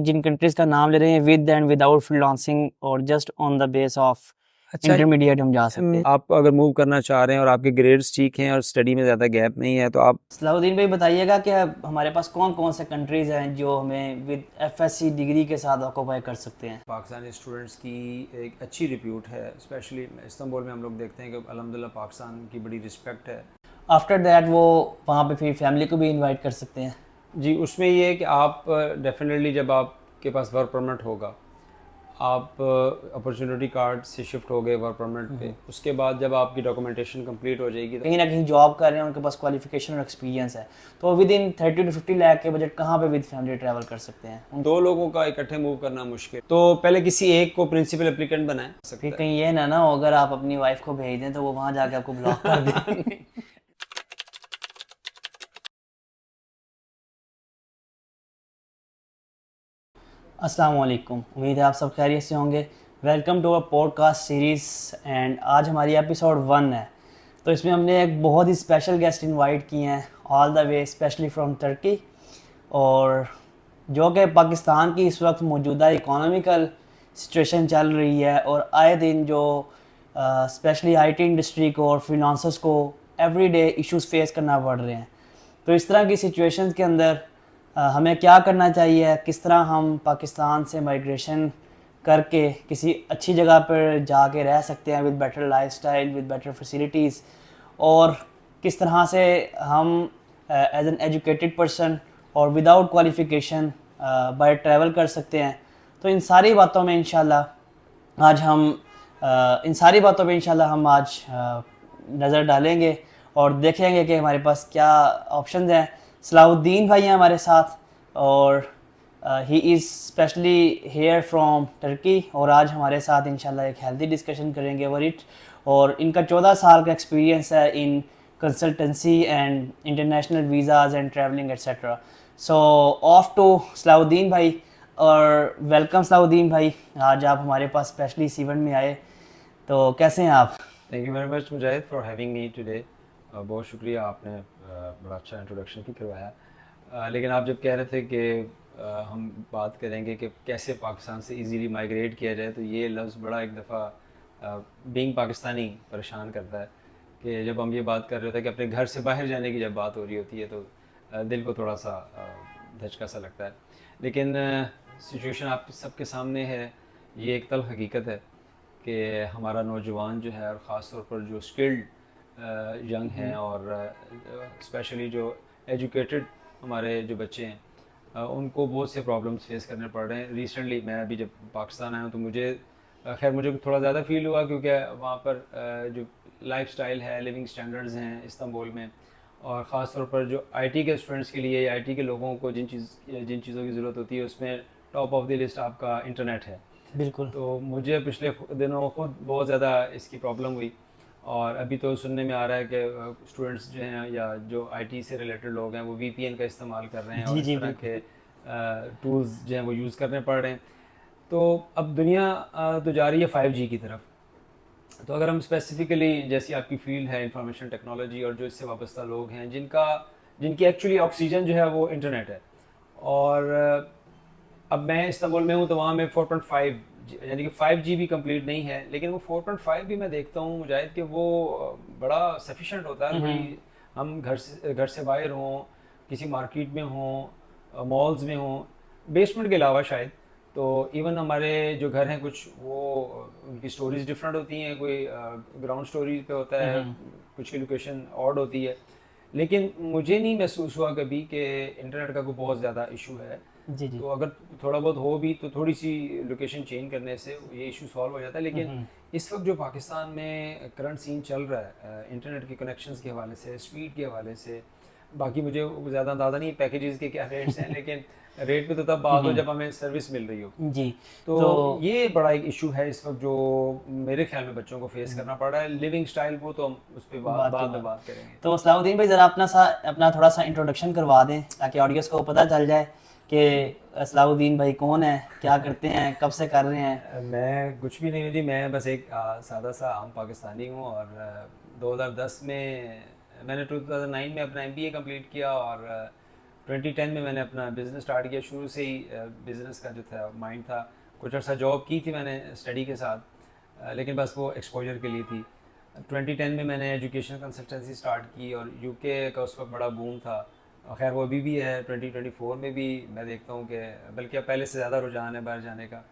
जिन countries का नाम ले रहे हैं विद एंड विदाउट फ्रीलांसिंग और just on the base of अच्छा इंटरमीडिएट हम जा सकते हैं। आप अगर मूव करना चाह रहे हैं और आपके ग्रेड्स ठीक हैं और स्टडी में ज़्यादा गैप नहीं है तो आप सलाहुद्दीन भाई बताइएगा कि हमारे पास कौन कौन से कंट्रीज़ हैं जो हमें विद एफएससी डिग्री के साथ ऑक्यूपाई कर सकते हैं। पाकिस्तानी स्टूडेंट्स की एक अच्छी रिप्यूट है, स्पेशली इस्तांबुल में हम लोग देखते हैं कि अल्हम्दुलिल्लाह पाकिस्तान की बड़ी रिस्पेक्ट है। आफ्टर दैट वो वहाँ पे फिर फैमिली को भी इनवाइट कर सकते हैं। जी, उसमें ये है कि आप डेफिनेटली जब आपके पास वर्क परमिट होगा, आप अपॉर्चुनिटी कार्ड से शिफ्ट हो गए वर्क परमिट पे, उसके बाद जब आपकी डॉक्यूमेंटेशन कंप्लीट हो जाएगी कहीं ना कहीं जॉब कर रहे हैं, उनके पास क्वालिफिकेशन और एक्सपीरियंस है, तो विद इन 30 to 50 लाख के बजट कहाँ पे विद फैमिली ट्रैवल कर सकते हैं। दो लोगों का इकट्ठे मूव करना मुश्किल, तो पहले किसी एक को प्रिंसिपल एप्लीकेंट बनाएं। फिर कहीं ये ना हो अगर आप अपनी वाइफ को भेज दें तो वो वहाँ जाके आपको ब्लॉक कर दें। अस्सलाम वालेकुम, उम्मीद है आप सब खैरियत से होंगे। Welcome to a podcast series and आज हमारी एपिसोड 1 है। तो इसमें हमने एक बहुत ही स्पेशल गेस्ट इनवाइट किए हैं all the way specially from Turkey, और जो कि पाकिस्तान की इस वक्त मौजूदा इकोनॉमिकल सिचुएशन चल रही है और आए दिन जो स्पेशली आईटी इंडस्ट्री को और फिनांसर्स को एवरीडे इश्यूज फेस करना पड़ रहे हैं। तो इस तरह की सिचुएशंस के अंदर हमें क्या करना चाहिए, किस तरह हम पाकिस्तान से माइग्रेशन करके किसी अच्छी जगह पर जाके रह सकते हैं with better lifestyle, with better facilities, और किस तरह से हम एज एन एजुकेटेड पर्सन और विदाउट क्वालिफिकेशन बाय ट्रैवल कर सकते हैं। तो इन सारी बातों में इंशाल्लाह आज हम आज नज़र डालेंगे और देखेंगे कि हमारे पास क्या ऑप्शंस हैं। सलाहुद्दीन भाई हैं हमारे साथ, और he is specially here from Turkey, और आज हमारे साथ इंशाल्लाह एक हेल्दी डिस्कशन करेंगे ओवर इट। और इनका 14 साल का एक्सपीरियंस है in consultancy and international visas and travelling etcetera. So off to Salahuddin भाई, और वेलकम सलाहुद्दीन भाई, आज आप हमारे पास स्पेशली इस इवेंट में आए, तो कैसे हैं आप? Thank you very much Mujahid for having me today. बहुत शुक्रिया, आपने बड़ा अच्छा इंट्रोडक्शन भी करवाया। लेकिन आप जब कह रहे थे कि हम बात करेंगे कि कैसे पाकिस्तान से इजीली माइग्रेट किया जाए, तो ये लफ्ज़ बड़ा एक दफ़ा बीइंग पाकिस्तानी परेशान करता है कि जब हम ये बात कर रहे होते हैं कि अपने घर से बाहर जाने की जब बात हो रही होती है तो दिल को थोड़ा सा धचका सा लगता है। लेकिन सिचुएशन आप सबके सामने है, ये एक तल्ख़ हकीकत है कि हमारा नौजवान जो है, और ख़ास तौर पर जो स्किल्ड यंग हैं और स्पेशली जो एजुकेटेड हमारे जो बच्चे हैं, उनको बहुत से प्रॉब्लम्स फेस करने पड़ रहे हैं। रिसेंटली मैं अभी जब पाकिस्तान आया हूँ तो मुझे थोड़ा ज़्यादा फील हुआ, क्योंकि वहाँ पर जो लाइफस्टाइल है, लिविंग स्टैंडर्ड्स हैं इस्तांबुल में, और ख़ास तौर पर जो आईटी के स्टूडेंट्स के लिए, आईटी के लोगों को जिन चीज़ों की ज़रूरत होती है, उसमें टॉप ऑफ द लिस्ट आपका इंटरनेट है। बिल्कुल। तो मुझे पिछले दिनों खुद बहुत ज़्यादा इसकी प्रॉब्लम हुई, और अभी तो सुनने में आ रहा है कि स्टूडेंट्स जो हैं या जो आईटी से रिलेटेड लोग हैं वो वीपीएन का इस्तेमाल कर रहे हैं और जी इस जी तरह बिल्कुल। के टूल्स जो हैं वो यूज़ करने पड़ रहे हैं। तो अब दुनिया तो जा रही है 5G की तरफ। तो अगर हम स्पेसिफ़िकली, जैसी आपकी फ़ील्ड है इंफॉर्मेशन टेक्नोलॉजी, और जो इससे वाबस्ता लोग हैं जिनकी एक्चुअली ऑक्सीजन जो है वो इंटरनेट है, और अब मैं इस्तांबुल में हूँ तो वहाँ में 4.5 यानी कि 5G भी कंप्लीट नहीं है, लेकिन वो 4.5 भी मैं देखता हूँ मुजाहिद कि वो बड़ा सफिशेंट होता है। बड़ी हम घर से बाहर हों, किसी मार्केट में हों, मॉल्स में हों, बेसमेंट के अलावा शायद, तो इवन हमारे जो घर हैं कुछ वो उनकी स्टोरीज डिफरेंट होती हैं, कोई ग्राउंड स्टोरी पे होता है, कुछ की लोकेशन ऑड होती है। लेकिन मुझे नहीं महसूस हुआ कभी कि इंटरनेट का कोई बहुत ज़्यादा इशू है। जी जी। तो अगर थोड़ा बहुत हो भी तो थोड़ी सी लोकेशन चेंज करने से ये इशू सॉल्व हो जाता है। लेकिन इस वक्त जो पाकिस्तान में करंट सीन चल रहा है इंटरनेट के कनेक्शंस के हवाले से, स्पीड के हवाले से, बाकी मुझे ज़्यादा अंदाज़ा नहीं पैकेजेस के क्या रेट्स हैं, लेकिन रेट पे तो तब बात हो जब हमें सर्विस मिल रही हो। जी। तो ये बड़ा एक इशू है इस वक्त जो मेरे ख्याल में बच्चों को फेस करना पड़ रहा है। लिविंग स्टाइल वो तो हम उस पर बाद में बात करेंगे। तो सलाहुद्दीन भाई ज़रा अपना थोड़ा सा इंट्रोडक्शन करवा दें ताकि ऑडियंस को पता चल जाए कि सलाहुद्दीन भाई कौन है, क्या करते हैं, कब से कर रहे हैं। मैं कुछ भी नहीं हूँ जी, मैं बस एक सादा सा आम पाकिस्तानी हूँ, और 2010 में मैंने 2009 में अपना एमबीए कंप्लीट किया, और 2010 में मैंने अपना बिज़नेस स्टार्ट किया। शुरू से ही बिज़नेस का जो था माइंड था। कुछ अर्सा जॉब की थी मैंने स्टडी के साथ, लेकिन बस वो एक्सपोजर के लिए थी। 2010 में मैंने एजुकेशन कंसल्टेंसी स्टार्ट की और यूके का उस वक्त बड़ा बूम था। खैर वो अभी भी है, 2024 में भी मैं देखता हूँ कि बल्कि अब पहले से ज़्यादा रुझान है बाहर जाने का।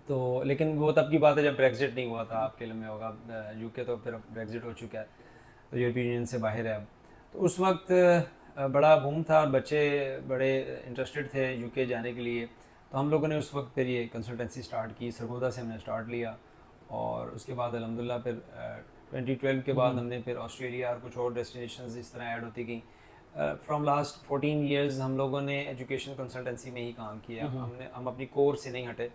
तो लेकिन वो तब की बात है जब ब्रेग्जिट नहीं हुआ था, आपके लिए में होगा, यूके तो फिर अब ब्रेग्जिट हो चुका है, तो यूरोपियन यूनियन से बाहर है अब। तो उस वक्त बड़ा बूम था और बच्चे बड़े इंटरेस्टेड थे यूके जाने के लिए। तो हम लोगों ने उस वक्त फिर ये कंसल्टेंसी स्टार्ट की, सरगोदा से हमने स्टार्ट लिया और उसके बाद अल्हम्दुलिल्लाह फिर 2012 के बाद हमने फिर ऑस्ट्रेलिया और कुछ और डेस्टिनेशंस इस तरह ऐड होती गई। फ्रॉम लास्ट 14 इयर्स हम लोगों ने एजुकेशन कंसल्टेंसी में ही काम किया। हम अपनी कोर से नहीं हटे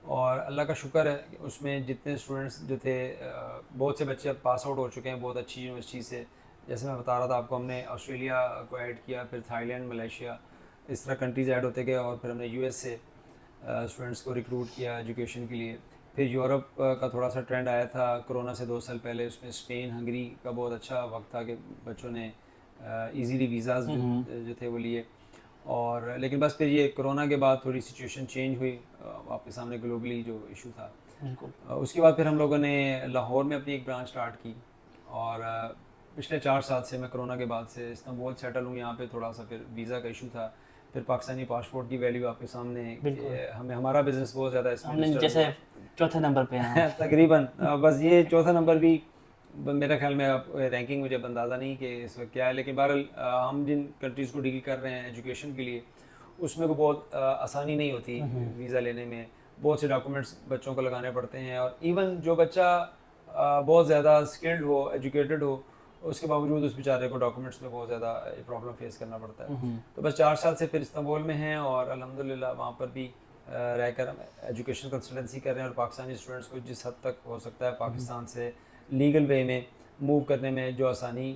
और अल्लाह का शुक्र है कि उसमें जितने स्टूडेंट्स जो थे, बहुत से बच्चे अब पास आउट हो चुके हैं बहुत अच्छी यूनिवर्सिटी से। जैसे मैं बता रहा था आपको, हमने ऑस्ट्रेलिया को ऐड किया, फिर थाईलैंड, मलेशिया, इस तरह कंट्रीज़ ऐड होते गए और फिर हमने यूएस से स्टूडेंट्स को रिक्रूट किया एजुकेशन के लिए। फिर यूरोप का थोड़ा सा ट्रेंड आया था कोरोना से 2 साल पहले, उसमें स्पेन, हंगरी का बहुत अच्छा वक्त था कि बच्चों ने इजीली वीज़ाज़ जो थे वो लिए। और लेकिन बस फिर ये कोरोना के बाद थोड़ी सिचुएशन चेंज हुई, आपके सामने ग्लोबली जो इशू था। उसके बाद फिर हम लोगों ने लाहौर में अपनी एक ब्रांच स्टार्ट की और पिछले 4 साल से मैं कोरोना के बाद से इस्तांबुल सेटल हूँ। यहाँ पे थोड़ा सा फिर वीज़ा का इशू था, फिर पाकिस्तानी पासपोर्ट की वैल्यू आपके सामने, हमें हमारा बिज़नेस बहुत ज़्यादा इसमें जैसे चौथे नंबर पे हैं तकरीबन बस ये चौथा नंबर भी मेरा ख्याल में अब रैंकिंग मुझे अंदाज़ा नहीं कि इस वक्त क्या है, लेकिन बहरहाल हम जिन कंट्रीज़ को डील कर रहे हैं एजुकेशन के लिए, उसमें को बहुत आसानी नहीं होती वीज़ा लेने में। बहुत से डॉक्यूमेंट्स बच्चों को लगाने पड़ते हैं और इवन जो बच्चा बहुत ज़्यादा स्किल्ड हो, एजुकेटेड हो, उसके बावजूद उस बेचारे को डॉक्यूमेंट्स में बहुत ज़्यादा प्रॉब्लम फेस करना पड़ता है। तो बस 4 साल से फिर इस्तांबुल में हैं और अल्हम्दुलिल्लाह वहाँ पर भी रहकर हम एजुकेशन कंसल्टेंसी कर रहे हैं और पाकिस्तानी स्टूडेंट्स को जिस हद तक हो सकता है पाकिस्तान से लीगल वे में मूव करने में जो आसानी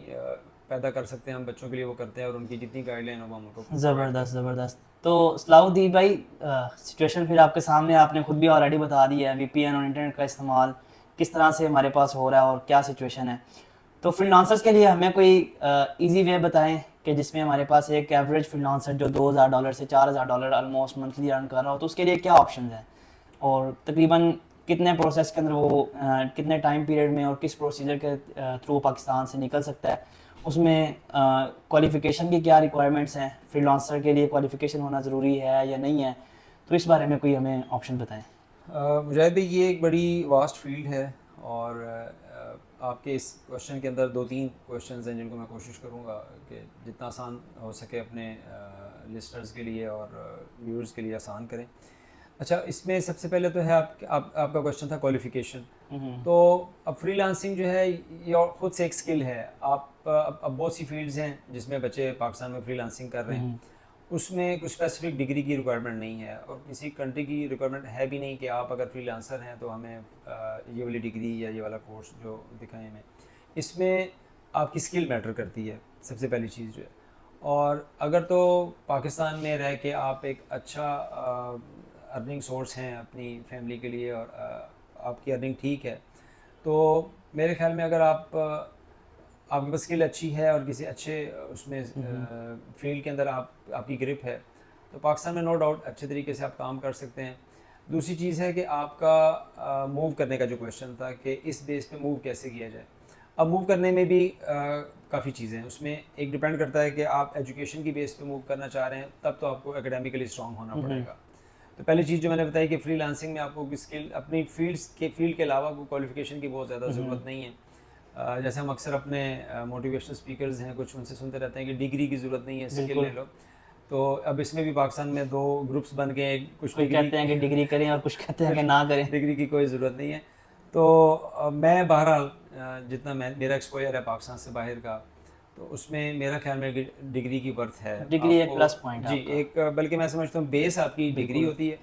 पैदा कर सकते हैं हम बच्चों के लिए वो करते हैं और उनकी जितनी गाइडलाइन हो हम उनको। ज़बरदस्त ज़बरदस्त। तो सलाहुद्दीन भाई, सिचुएशन फिर आपके सामने, आपने खुद भी ऑलरेडी बता दिया है वीपीएन और इंटरनेट का इस्तेमाल किस तरह से हमारे पास हो रहा है और क्या सिचुएशन है। तो फ्रीलांसर्स के लिए हमें कोई इजी वे बताएं कि जिसमें हमारे पास एक एवरेज फ्रीलांसर जो $2000 से $4000 ऑलमोस्ट मंथली अर्न कर रहा हो, तो उसके लिए क्या ऑप्शन है और तकरीबन कितने प्रोसेस के अंदर वो कितने टाइम पीरियड में और किस प्रोसीजर के थ्रू पाकिस्तान से निकल सकता है, उसमें क्वालिफ़िकेशन की क्या रिक्वायरमेंट्स हैं, फ्रीलांसर के लिए क्वालिफ़िकेशन होना ज़रूरी है या नहीं है, तो इस बारे में कोई हमें ऑप्शन बताएं। मुजाहिद भाई, ये एक बड़ी वास्ट फील्ड है और आपके इस क्वेश्चन के अंदर 2-3 क्वेश्चंस हैं जिनको मैं कोशिश करूँगा कि जितना आसान हो सके अपने लिस्टर्स के लिए और व्यूअर्स के लिए आसान करें। अच्छा, इसमें सबसे पहले तो है आपका क्वेश्चन था क्वालिफ़िकेशन। तो अब फ्रीलांसिंग जो है ये खुद से एक स्किल है। अब बहुत सी फील्ड्स हैं जिसमें बच्चे पाकिस्तान में फ्रीलांसिंग कर रहे हैं, उसमें कुछ स्पेसिफिक डिग्री की रिक्वायरमेंट नहीं है और किसी कंट्री की रिक्वायरमेंट है भी नहीं कि आप अगर फ्रीलांसर हैं तो हमें ये वाली डिग्री या ये वाला कोर्स जो दिखाएं हमें। इसमें आपकी स्किल मैटर करती है सबसे पहली चीज़ जो है। और अगर तो पाकिस्तान में रह के आप एक अच्छा अर्निंग सोर्स हैं अपनी फैमिली के लिए और आपकी अर्निंग ठीक है, तो मेरे ख्याल में अगर आपके पास स्किल अच्छी है और किसी अच्छे उसमें फील्ड के अंदर आपकी ग्रिप है, तो पाकिस्तान में नो डाउट अच्छे तरीके से आप काम कर सकते हैं। दूसरी चीज़ है कि आपका मूव करने का जो क्वेश्चन था कि इस बेस पे मूव कैसे किया जाए। अब मूव करने में भी काफ़ी चीज़ें हैं, उसमें एक डिपेंड करता है कि आप एजुकेशन की बेस पे मूव करना चाह रहे हैं, तब तो आपको एकेडमिकली स्ट्रॉन्ग होना पड़ेगा। तो पहली चीज़ जो मैंने बताई कि फ्रीलांसिंग में आपको स्किल अपनी फील्ड के अलावा कोई क्वालिफिकेशन की बहुत ज़्यादा ज़रूरत नहीं है। जैसे हम अक्सर अपने मोटिवेशनल स्पीकर्स हैं कुछ, उनसे सुनते रहते हैं कि डिग्री की ज़रूरत नहीं है, स्किल ले लो। तो अब इसमें भी पाकिस्तान में 2 ग्रुप्स बन गए, कुछ कहते हैं कि डिग्री करें और कुछ कहते हैं कि ना करें। डिग्री की कोई ज़रूरत नहीं है। तो मैं बहरहाल जितना मेरा एक्सपोजर है पाकिस्तान से बाहर का, तो उसमें मेरा ख्याल में डिग्री की वर्थ है। डिग्री एक प्लस पॉइंट जी, एक बल्कि मैं समझता हूँ बेस आपकी डिग्री होती है,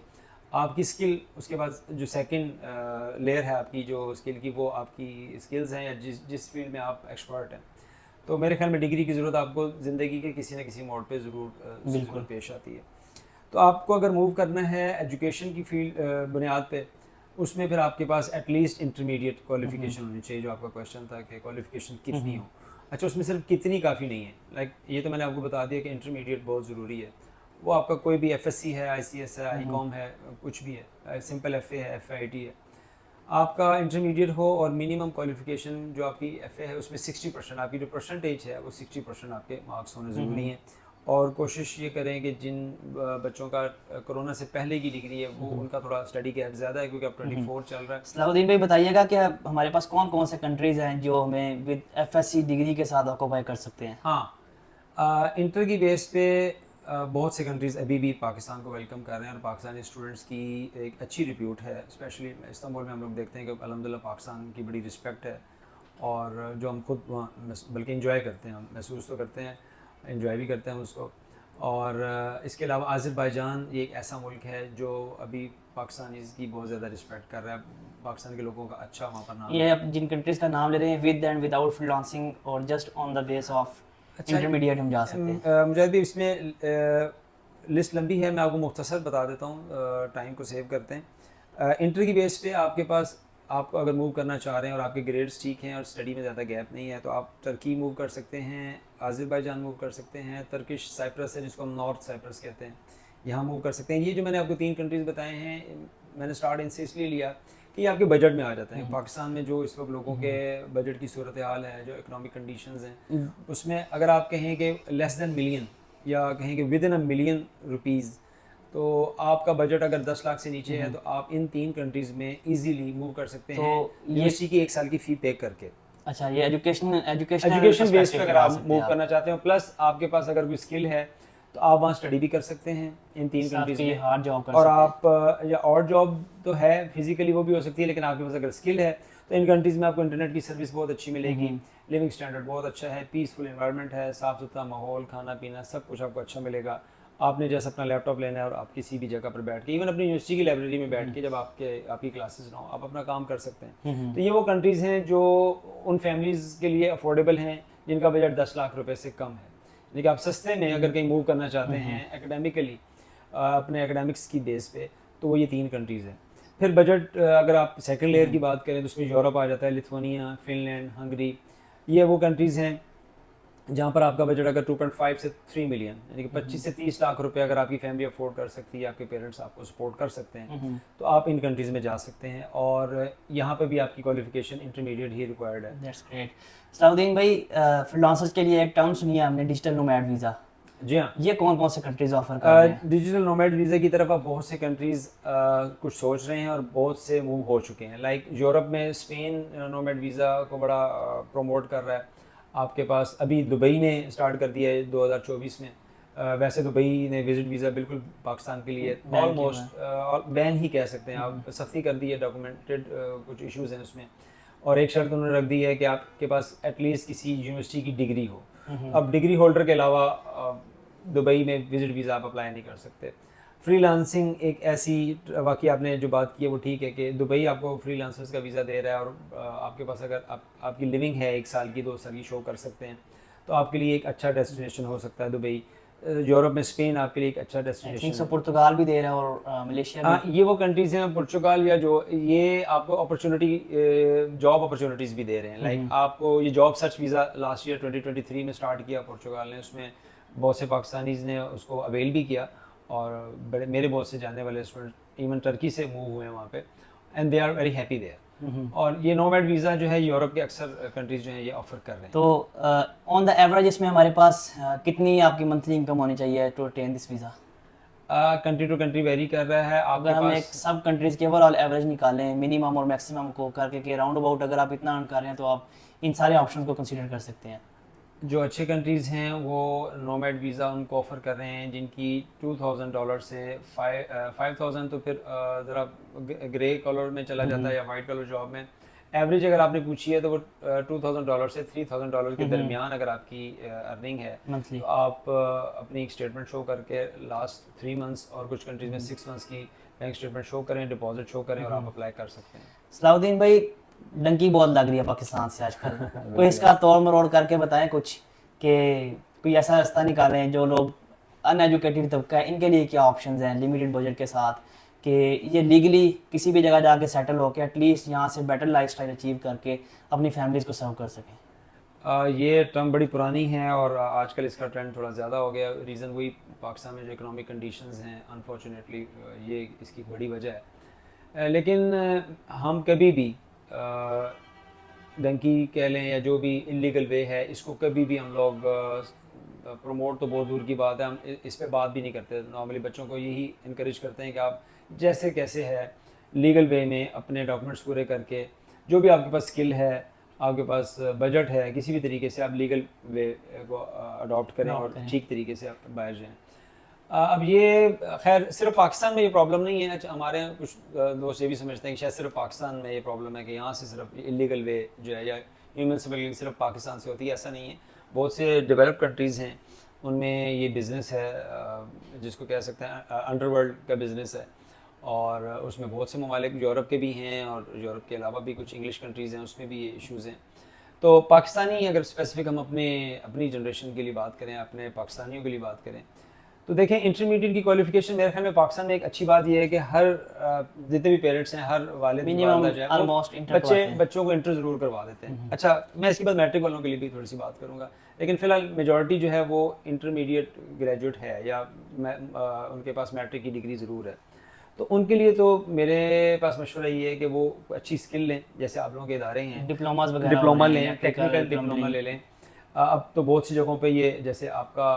आपकी स्किल, उसके बाद जो सेकंड लेयर है आपकी जो स्किल की, वो आपकी स्किल्स हैं या जिस फील्ड में आप एक्सपर्ट हैं। तो मेरे ख्याल में डिग्री की ज़रूरत आपको ज़िंदगी के किसी न किसी मोड़ पे ज़रूर पेश आती है। तो आपको अगर मूव करना है एजुकेशन की फील्ड बुनियाद पे, उसमें फिर आपके पास एटलीस्ट इंटरमीडिएट क्वालिफिकेशन होनी चाहिए, जो आपका क्वाश्चन था कि क्वालिफिकेशन कितनी हो। अच्छा, उसमें सिर्फ कितनी काफ़ी नहीं है, लाइक ये तो मैंने आपको बता दिया कि इंटरमीडिएट बहुत ज़रूरी है। वो आपका कोई भी एफएससी है, आईसीएस है, आईकॉम है, कुछ भी है, सिंपल एफए है, एफआईटी है, आपका इंटरमीडिएट हो और मिनिमम क्वालिफिकेशन जो आपकी एफए है उसमें 60%, आपकी जो परसेंटेज है वो 60% आपके मार्क्स होने ज़रूरी हैं। और कोशिश ये करें कि जिन बच्चों का कोरोना से पहले की डिग्री है वो उनका थोड़ा स्टडी गैप ज़्यादा है, क्योंकि अब 24 चल रहा है। सलाउद्दीन भाई बताइएगा कि हमारे पास कौन कौन से कंट्रीज़ हैं जो हमें विद एफएससी डिग्री के साथ ऑक्यूपाई कर सकते हैं? हाँ, इंटर की बेस पे बहुत से कंट्रीज़ अभी भी पाकिस्तान को वेलकम कर रहे हैं और पाकिस्तानी स्टूडेंट्स की एक अच्छी रिप्यूट है। स्पेशली इस्तांबुल में हम लोग देखते हैं कि अल्हम्दुलिल्लाह पाकिस्तान की बड़ी रिस्पेक्ट है, और जो हम खुद वहाँ बल्कि इंजॉय करते हैं, हम महसूस तो करते हैं, इंजॉय भी करते हैं उसको। और इसके अलावा आज़रबाईजान ये एक ऐसा मुल्क है जो अभी पाकिस्तानीज़ की बहुत ज़्यादा रिस्पेक्ट कर रहा है, पाकिस्तान के लोगों का अच्छा वहाँ पर नाम है। ये आप जिन कंट्रीज़ का नाम ले रहे हैं विद एंड विदाउट फ्रीलांसिंग और just on the base of अच्छा, इंटरमीडिएट हम जा सकते हैं? मुझे भी इसमें लिस्ट लंबी है, मैं आपको मुख्तसर बता देता हूँ, टाइम को सेव करते हैं। इंटर की बेस पे आपके पास, आपको अगर मूव करना चाह रहे हैं और आपके ग्रेड्स ठीक हैं और स्टडी में ज़्यादा गैप नहीं है, तो आप तुर्की मूव कर सकते हैं, आज़रबाईजान मूव कर सकते हैं, तुर्किश साइप्रस है जिसको हम नॉर्थ साइप्रस कहते हैं, यहाँ मूव कर सकते हैं। ये जो मैंने आपको 3 कंट्रीज़ बताए हैं, मैंने स्टार्ट इनसे इसलिए लिया कि ये आपके बजट में आ जाते हैं। पाकिस्तान में जो इस वक्त लोगों के बजट की सूरत हाल है, जो इकोनॉमिक कंडीशंस हैं, उसमें अगर आप कहें कि लेस दैन मिलियन या कहें कि with in a million rupees, तो आपका बजट अगर 10 लाख से नीचे है तो आप इन 3 कंट्रीज़ में इजीली मूव कर सकते हैं यूनिवर्सिटी की 1 साल की फ़ी पे करके। अच्छा, ये एजुकेशन बेस पे अगर आप मूव करना चाहते हो, प्लस आपके पास अगर कोई स्किल है तो आप वहाँ स्टडी भी कर सकते हैं इन 3 कंट्रीज़ में, हार्ड जॉब कर और सकते आप या और जॉब तो है फिजिकली वो भी हो सकती है, लेकिन आपके पास अगर स्किल है तो इन कंट्रीज़ में आपको इंटरनेट की सर्विस बहुत अच्छी मिलेगी, लिविंग स्टैंडर्ड बहुत अच्छा है, पीसफुल एनवायरनमेंट है, साफ़ सुथरा माहौल, खाना पीना सब कुछ आपको अच्छा मिलेगा। आपने जैसे अपना लैपटॉप लेना है और आप किसी भी जगह पर बैठ के, इवन अपनी यूनिवर्सिटी की लाइब्रेरी में बैठ के, जब आपकी क्लासेस ना हो, आप अपना काम कर सकते हैं। तो ये वो कंट्रीज़ हैं जो उन फैमिलीज़ के लिए अफोर्डेबल हैं जिनका बजट 10 लाख रुपए से कम है। लेकिन आप सस्ते में अगर कहीं मूव करना चाहते हैं एकेडमिकली, अपने एकेडमिक्स की बेस पे, तो वो ये 3 कंट्रीज़ हैं। फिर बजट अगर आप सेकंड लेयर की बात करें तो उसमें यूरोप आ जाता है, लिथुआनिया, फिनलैंड, हंगरी, ये वो कंट्रीज़ हैं जहाँ पर आपका बजट अगर 2.5 से 3 मिलियन, यानी कि 25 से 30 लाख रुपए अगर आपकी फैमिली अफोर्ड कर सकती है, आपके पेरेंट्स आपको सपोर्ट कर सकते हैं, तो आप इन कंट्रीज़ में जा सकते हैं, और यहाँ पे भी आपकी क्वालिफिकेशन इंटरमीडिएट ही रिक्वायर्ड है। That's great. सलाउद्दीन भाई, फ्रीलांसर्स के लिए एक टर्म सुनी है हमने, डिजिटल नोमैड वीज़ा। जी हाँ, ये कौन कौन से कंट्रीज ऑफर कर रहे हैं? डिजिटल नोमैड वीज़ा की तरफ अब बहुत से कंट्रीज़ कुछ सोच रहे हैं और बहुत से मूव हो चुके हैं। लाइक यूरोप में स्पेन नोमैड वीज़ा को बड़ा प्रमोट कर रहा है। आपके पास अभी दुबई ने स्टार्ट कर दिया है 2024 में। वैसे दुबई ने विजिट वीज़ा बिल्कुल पाकिस्तान के लिए ऑलमोस्ट बैन ही कह सकते हैं आप, सख्ती कर दी है, डॉक्यूमेंटेड कुछ इश्यूज़ हैं उसमें, और एक शर्त उन्होंने रख दी है कि आपके पास एटलीस्ट किसी यूनिवर्सिटी की डिग्री हो। अब डिग्री होल्डर के अलावा दुबई में विजिट वीज़ा आप अप्लाई नहीं कर सकते। फ्रीलांसिंग एक ऐसी, वाकई आपने जो बात की है वो ठीक है कि दुबई आपको फ्रीलांसर्स का वीज़ा दे रहा है, और आपके पास अगर आपकी लिविंग है 1 साल की, 2 साल की शो कर सकते हैं, तो आपके लिए एक अच्छा डेस्टिनेशन हो सकता है दुबई। यूरोप में स्पेन आपके लिए एक अच्छा डेस्टिनेशन है। पुर्तगाल भी दे रहा है और मलेशिया भी। ये वो कंट्रीज़ हैं, पुर्तगाल या जो, ये आपको जॉब अपॉर्चुनिटीज़ भी दे रहे हैं। लाइक आपको ये job search visa last year 2023 में स्टार्ट किया पुर्तगाल ने, उसमें बहुत से पाकिस्तानीज़ ने उसको अवेल भी किया, और मेरे बहुत से जानने वाले स्टूडेंट इवन टर्की से मूव हुए हैं वहाँ पे, and they are very happy there. और ये नोमैड वीज़ा जो है यूरोप के अक्सर कंट्रीज़ जो हैं ये ऑफर कर रहे हैं। तो ऑन द एवरेज इसमें हमारे पास कितनी आपकी मंथली इनकम होनी चाहिए to attain this visa? Country to country vary कर रहा है। अगर हम एक सब कंट्रीज के ओवरऑल एवरेज निकालें, मिनिमम और मैक्सिमम को करके के राउंड अबाउट अगर आप इतना अर्न कर रहे हैं, तो आप इन सारे ऑप्शन को कंसीडर कर सकते हैं। जो अच्छे कंट्रीज़ हैं वो नोमैड वीज़ा उनको ऑफ़र कर रहे हैं जिनकी $2,000 से 5,000, तो फिर ज़रा ग्रे कलर में चला जाता है या वाइट कलर जॉब में। एवरेज अगर आपने पूछी है तो वो $2,000 से $3,000 के दरमियान अगर आपकी अर्निंग है, मंथली तो आप अपनी एक स्टेटमेंट शो करके लास्ट 3 मंथ्स और कुछ कंट्रीज़ में 6 मंथ्स की बैंक स्टेटमेंट शो करें, डिपॉजिट शो करें, और आप अप्लाई कर सकते हैं। सलाउद्दीन भाई, डंकी बहुत लग रही है पाकिस्तान से आजकल। कोई इसका तौर मरोड़ करके बताएं कुछ, कि कोई ऐसा रास्ता निकालें जो लोग अनएजुकेटेड तबका है, इनके लिए क्या ऑप्शंस हैं लिमिटेड बजट के साथ, कि ये लीगली किसी भी जगह जाके सेटल होकर एटलीस्ट यहाँ से बेटर लाइफस्टाइल अचीव करके अपनी फैमिलीज को सर्व कर सकें। ये टर्म बड़ी पुरानी है और आजकल इसका ट्रेंड थोड़ा ज़्यादा हो गया। रीज़न वही पाकिस्तान में जो इकोनॉमिक कंडीशंस हैं अनफॉर्चुनेटली, ये इसकी बड़ी वजह है। लेकिन हम कभी भी डंकी कह लें या जो भी इलीगल वे है, इसको कभी भी हम लोग प्रमोट तो बहुत दूर की बात है, हम इस पे बात भी नहीं करते। नॉर्मली बच्चों को यही इनक्रेज करते हैं कि आप जैसे कैसे है लीगल वे में अपने डॉक्यूमेंट्स पूरे करके, जो भी आपके पास स्किल है, आपके पास बजट है, किसी भी तरीके से आप लीगल वे को अडॉप्ट करें और ठीक तरीके से आप बाहर जाएँ। अब ये खैर सिर्फ पाकिस्तान में ये प्रॉब्लम नहीं है। हमारे यहाँ कुछ दोस्त ये भी समझते हैं कि शायद सिर्फ पाकिस्तान में ये प्रॉब्लम है कि यहाँ से सिर्फ इलीगल वे जो है या ह्यूमन स्मगलिंग सिर्फ पाकिस्तान से होती है। ऐसा नहीं है, बहुत से डेवलप कंट्रीज़ हैं उनमें ये बिज़नेस है, जिसको कह सकते हैं अंडरवर्ल्ड का बिज़नेस है। और उसमें बहुत से ममालिक यूरोप के भी हैं और यूरोप के अलावा भी कुछ इंग्लिश कंट्रीज़ हैं, उसमें भी ये इश्यूज़ हैं। तो पाकिस्तानी अगर स्पेसिफिक हम अपनी जनरेशन के लिए बात करें, अपने पाकिस्तानियों के लिए बात करें, तो देखें इंटरमीडिएट की क्वालिफिकेशन मेरे ख्याल में पाकिस्तान में एक अच्छी बात यह है कि हर जितने भी पेरेंट्स हैं, हर वालिद वालिदा जो है वो बच्चों को इंटर ज़रूर करवा देते हैं। अच्छा, मैं इसके बाद मैट्रिक वालों के लिए भी थोड़ी सी बात करूँगा, लेकिन फ़िलहाल मेजॉरिटी जो है वो इंटरमीडिएट ग्रेजुएट है या उनके पास मैट्रिक की डिग्री ज़रूर है। तो उनके लिए तो मेरे पास मशवरा ये है कि वो अच्छी स्किल लें, जैसे आप लोगों के इदारे हैं, डिप्लोमा लें, टेक्निकल डिप्लोमा ले लें। अब तो बहुत सी जगहों पे ये, जैसे आपका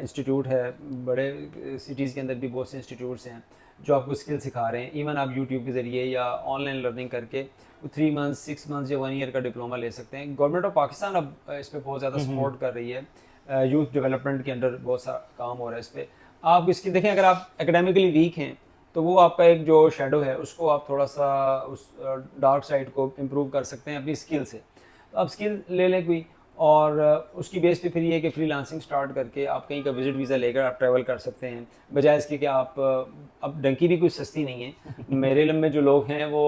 इंस्टीट्यूट है, बड़े सिटीज़ के अंदर भी बहुत से इंस्टीट्यूट्स हैं जो आपको स्किल सिखा रहे हैं। इवन आप यूट्यूब के ज़रिए या ऑनलाइन लर्निंग करके 3 मंथ्स 6 मंथ्स या 1 ईयर का डिप्लोमा ले सकते हैं। गवर्नमेंट ऑफ पाकिस्तान अब इस पर बहुत ज़्यादा सपोर्ट कर रही है, यूथ डेवलपमेंट के अंडर बहुत सा काम हो रहा है इस पर। आप इसकी देखें, अगर आप एकेडमिकली वीक हैं तो वो आपका एक जो शेडो है उसको आप थोड़ा सा उस डार्क साइड को इम्प्रूव कर सकते हैं अपनी स्किल से। तो आप स्किल ले लें कोई, और उसकी बेस पे फिर ये कि फ्रीलांसिंग स्टार्ट करके आप कहीं का विजिट वीज़ा लेकर आप ट्रैवल कर सकते हैं, बजाय इसके कि आप अब डंकी भी कुछ सस्ती नहीं है। मेरे इल्म में जो लोग हैं वो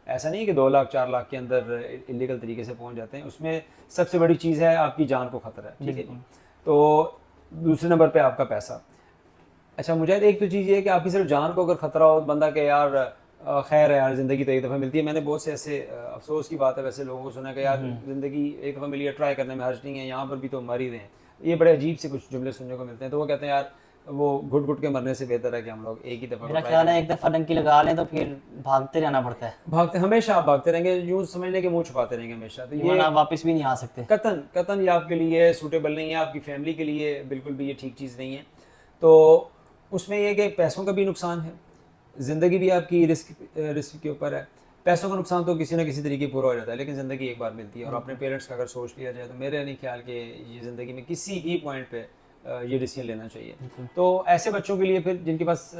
ऐसा नहीं है कि 2 लाख 4 लाख के अंदर इलीगल तरीके से पहुंच जाते हैं। उसमें सबसे बड़ी चीज़ है आपकी जान को ख़तरा है, ठीक है जी। तो दूसरे नंबर पर आपका पैसा। अच्छा, मुझे एक तो चीज़ ये है कि आपकी सिर्फ जान को अगर ख़तरा हो, बंदा के यार खैर है यार, ज़िंदगी तो एक दफ़ा मिलती है। मैंने बहुत से ऐसे अफसोस की बात है वैसे लोगों को सुना कि यार ज़िंदगी एक दफ़ा मिली है, ट्राई करने में हर्ज नहीं है, यहाँ पर भी तो मर ही रहे हैं। ये बड़े अजीब से कुछ जुमले सुनने को मिलते हैं। तो वो कहते हैं यार वो घुट घुट के मरने से बेहतर है कि हम लोग एक ही दफ़ा, मेरा ख्याल है एक दफ़ा डंकी लगा लें तो फिर भागते रहना पड़ता है, भागते हमेशा आप भागते रहेंगे, यूँ समझ लें कि मुँह छुपाते रहेंगे हमेशा। तो ये आप वापस भी नहीं आ सकते। कतन ये आपके लिए सूटेबल नहीं है, आपकी फैमिली के लिए बिल्कुल भी ये ठीक चीज़ नहीं है। तो उसमें यह कि पैसों का भी नुकसान है, ज़िंदगी भी आपकी रिस्क के ऊपर है। पैसों का नुकसान तो किसी ना किसी तरीके पूरा हो जाता है, लेकिन ज़िंदगी एक बार मिलती है। और अपने पेरेंट्स का अगर सोच लिया जाए तो मेरे नहीं ख्याल कि ये ज़िंदगी में किसी भी पॉइंट पे ये डिसीजन लेना चाहिए। तो ऐसे बच्चों के लिए फिर जिनके पास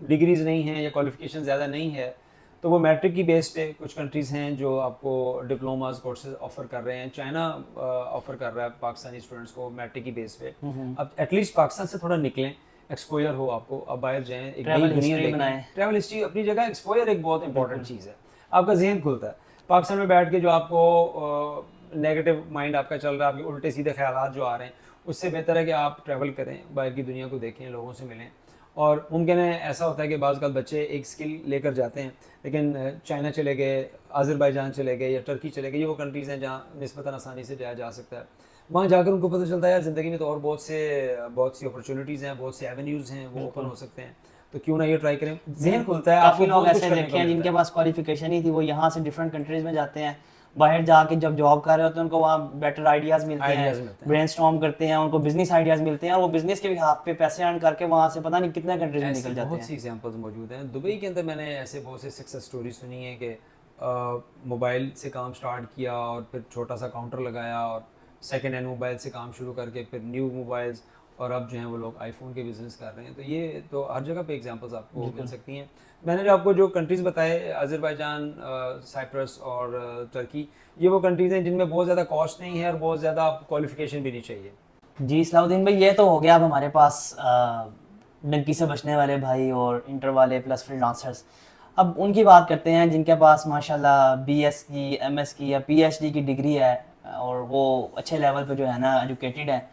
डिग्रीज़ नहीं हैं या क्वालिफिकेशन ज़्यादा नहीं है, तो वो मैट्रिक की बेस पे कुछ कंट्रीज़ हैं जो आपको डिप्लोमास कोर्सेज ऑफ़र कर रहे हैं। चाइना ऑफ़र कर रहा है पाकिस्तानी स्टूडेंट्स को मैट्रिक की बेस पे। अब एटलीस्ट पाकिस्तान से थोड़ा निकलें, एक्सपोजर हो आपको, अब बाहर जाएं, एक नई दुनिया देखें। ट्रैवल हिस्ट्री अपनी जगह, एक्सपोजर एक बहुत इंपॉर्टेंट चीज़ है। आपका जहन खुलता है पाकिस्तान में बैठ के, जो आपको नेगेटिव माइंड आपका चल रहा है, आपके उल्टे सीधे ख्यालात जो आ रहे हैं, उससे बेहतर है कि आप ट्रैवल करें, बाहर की दुनिया को देखें, लोगों से मिलें। और मुमकिन है ऐसा होता है कि बाज़ बच्चे एक स्किल लेकर जाते हैं, लेकिन चाइना चले गए, अज़रबैजान चले गए या टर्की चले गए, ये वो कंट्रीज़ हैं जहाँ निस्बतन आसानी से जाया जा सकता है। वहाँ जाकर उनको पता चलता है यार ज़िंदगी में तो और बहुत सी अपॉर्चुनिटीज़ हैं, बहुत से एवेन्यूज़ हैं, वो ओपन हो सकते हैं, तो क्यों ना ये ट्राई करें। ज़हन खुलता है। काफ़ी लोग ऐसे देखे हैं जिनके पास क्वालिफिकेशन ही थी, वो यहाँ से डिफरेंट कंट्रीज़ में जाते हैं, बाहर जाके जब जॉब कर रहे होते हैं उनको वहाँ बेटर आइडियाज़ मिलते हैं, ब्रेनस्टॉर्म करते हैं, उनको बिजनेस आइडियाज़ मिलते हैं और वो बिजनेस के भी हाथ पे पैसे अर्न करके वहाँ से पता नहीं कितने कंट्रीज में निकल जाते हैं। बहुत सी एग्जांपल्स मौजूद हैं। दुबई के अंदर मैंने ऐसे बहुत से सक्सेस स्टोरी सुनी है कि मोबाइल से काम स्टार्ट किया और फिर छोटा सा काउंटर लगाया और सेकेंड हैंड मोबाइल से काम शुरू करके फिर न्यू मोबाइल्स, और अब जो हैं वो लोग आईफोन के बिज़नेस कर रहे हैं। तो ये तो हर जगह पे एग्जांपल्स आपको मिल सकती हैं। मैंने जो आपको जो कंट्रीज़ बताए, अज़रबैजान, साइप्रस और टर्की, ये वो कंट्रीज़ हैं जिनमें बहुत ज़्यादा कॉस्ट नहीं है और बहुत ज़्यादा आपको क्वालिफिकेशन भी नहीं चाहिए। जी सलाउद्दीन भाई, ये तो हो गया अब हमारे पास डंकी से बचने वाले भाई और इंटर वाले प्लस फ्रीलांसर्स। अब उनकी बात करते हैं जिनके पास माशाल्लाह बीएस की, एमएस की या पीएचडी की डिग्री है और वो अच्छे लेवल पे जो है ना एजुकेटेड है,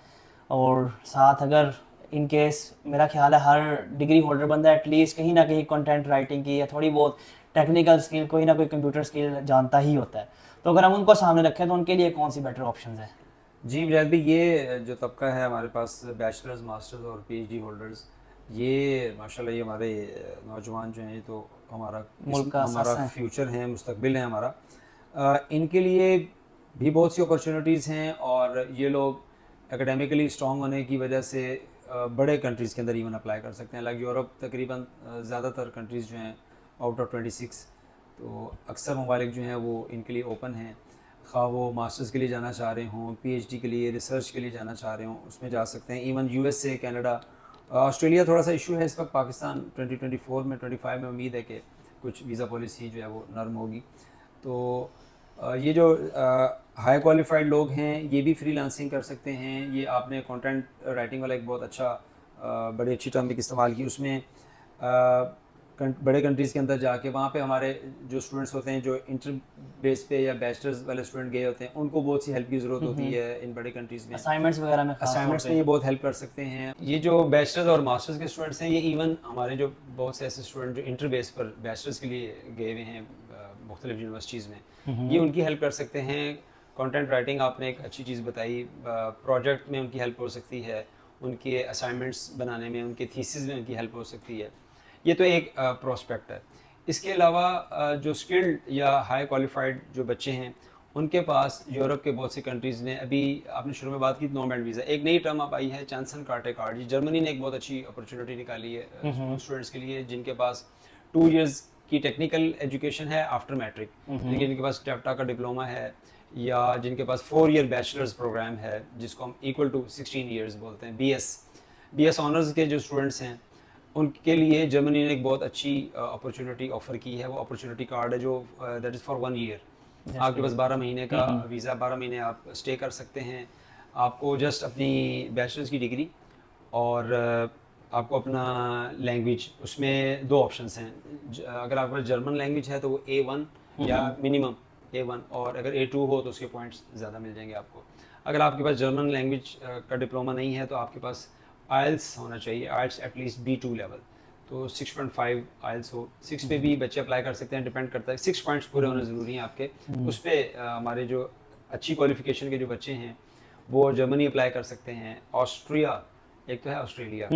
और साथ अगर इन केस मेरा ख्याल है हर डिग्री होल्डर बंदा एटलीस्ट कहीं ना कहीं कंटेंट राइटिंग की या थोड़ी बहुत टेक्निकल स्किल, कोई ना कोई कंप्यूटर स्किल जानता ही होता है। तो अगर हम उनको सामने रखें तो उनके लिए कौन सी बेटर ऑप्शन है? जी मुजाहिद भाई, ये जो तबका है हमारे पास बैचलर्स, मास्टर्स और पीएचडी होल्डर्स, ये माशाल्लाह ये हमारे नौजवान जो हैं, ये तो हमारा मुल्क का हमारा असासा है। फ्यूचर है, मुस्तकबिल है हमारा। इनके लिए भी बहुत सी अपॉर्चुनिटीज़ हैं और ये लोग एकेडमिकली स्ट्रॉन्ग होने की वजह से बड़े कंट्रीज़ के अंदर इवन अप्लाई कर सकते हैं। लाइक यूरोप तकरीबन ज़्यादातर कंट्रीज़ जो हैं आउट ऑफ 26, तो अक्सर ममालिक जो हैं वो इनके लिए ओपन हैं। खा वो मास्टर्स के लिए जाना चाह रहे हों, पीएचडी के लिए, रिसर्च के लिए जाना चाह रहे हों, उसमें जा सकते हैं। इवन यूएसए, कनाडा, ऑस्ट्रेलिया थोड़ा सा इशू है इस वक्त। पाकिस्तान 2024 में 25 में उम्मीद है कि कुछ वीज़ा पॉलिसी जो है वो नरम होगी। तो ये जो हाई क्वालिफाइड लोग हैं ये भी फ्रीलांसिंग कर सकते हैं। ये आपने कंटेंट राइटिंग वाला एक बहुत अच्छा बड़ी अच्छी टर्म एक इस्तेमाल की, उसमें बड़े कंट्रीज़ के अंदर जाके वहाँ पे हमारे जो स्टूडेंट्स होते हैं, जो इंटर बेस पे या बैचलर्स वाले स्टूडेंट गए होते हैं, उनको बहुत सी हेल्प की ज़रूरत होती है इन बड़े कंट्रीज़ में। असाइनमेंट्स वगैरह में खास तौर असाइनमेंट्स पे। में ये बहुत हेल्प कर सकते हैं। ये जो बैचलर्स और मास्टर्स के स्टूडेंट्स हैं, ये इवन हमारे जो बहुत से ऐसे स्टूडेंट जो इंटर बेस पर बैचलर्स के लिए गए हुए हैं मुख्तलिफ यूनिवर्सिटीज़ में, ये उनकी हेल्प कर सकते हैं। कंटेंट राइटिंग आपने एक अच्छी चीज़ बताई, प्रोजेक्ट में उनकी हेल्प हो सकती है, उनके असाइनमेंट्स बनाने में, उनके थीसिस में उनकी हेल्प हो सकती है। ये तो एक प्रोस्पेक्ट है। इसके अलावा जो स्किल्ड या हाई क्वालिफाइड जो बच्चे हैं, उनके पास यूरोप के बहुत सी कंट्रीज़ ने, अभी आपने शुरू में बात की नोमैड वीज़ा, एक नई टर्म अब आई है चांसन कार्टे कार्ड। जर्मनी ने एक बहुत अच्छी अपॉर्चुनिटी निकाली है स्टूडेंट्स के लिए जिनके पास 2 इयर्स की टेक्निकल एजुकेशन है आफ्टर मैट्रिक, लेकिन जिनके पास टेप्टा का डिप्लोमा है, या जिनके पास 4 ईयर बैचलर्स प्रोग्राम है जिसको हम इक्वल टू 16 ईयर्स बोलते हैं, बीएस ऑनर्स के जो स्टूडेंट्स हैं, उनके लिए जर्मनी ने एक बहुत अच्छी अपॉर्चुनिटी ऑफर की है। वो अपॉर्चुनिटी कार्ड है जो दैट इज़ फॉर 1 ईयर। आपके पास 12 महीने का वीज़ा, 12 महीने आप स्टे कर सकते हैं। आपको जस्ट अपनी बैचलर्स की डिग्री और आपको अपना लैंग्वेज, उसमें 2 ऑप्शंस हैं। अगर आपके पास जर्मन लैंग्वेज है तो वो A1 या मिनिमम A1, और अगर A2 हो तो उसके पॉइंट्स ज़्यादा मिल जाएंगे आपको। अगर आपके पास जर्मन लैंग्वेज का डिप्लोमा नहीं है तो आपके पास आइल्स होना चाहिए, आइल्स एटलीस्ट B2 लेवल, तो 6.5 आइल्स हो। 6 पे भी बच्चे अप्लाई कर सकते हैं, डिपेंड करता है, 6 पॉइंट्स पूरे होने ज़रूरी हैं आपके। उस पर हमारे जो अच्छी क्वालिफिकेशन के जो बच्चे हैं वो जर्मनी अप्लाई कर सकते हैं। ऑस्ट्रिया, एक तो है ऑस्ट्रेलिया,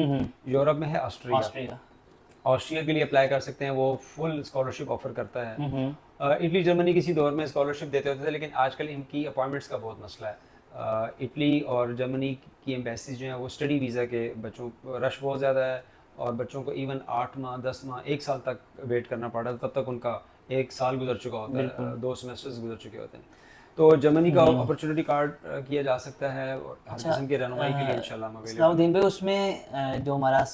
यूरोप में है ऑस्ट्रिया, ऑस्ट्रिया के लिए अप्लाई कर सकते हैं। वो फुल स्कॉलरशिप ऑफर करता है। इटली, जर्मनी किसी दौर में स्कॉलरशिप देते होते थे, लेकिन आजकल इनकी अपॉइंटमेंट्स का बहुत मसला है। इटली और जर्मनी की एम्बेसीज जो हैं वो स्टडी वीज़ा के बच्चों, रश बहुत ज़्यादा है और बच्चों को इवन 8 माह, 10 माह, 1 साल तक वेट करना पड़ा है, तब तक उनका 1 साल गुजर चुका होता है, 2 सेमेस्टर्स गुजर चुके होते हैं। तो जर्मनी का अपॉर्चुनिटी कार्ड किया जा सकता है और हर किस्म की रहनुमाई के लिए इंशाल्लाह हम अवेलेबल। सलाउद्दीन भाई, उसमें जो हमारा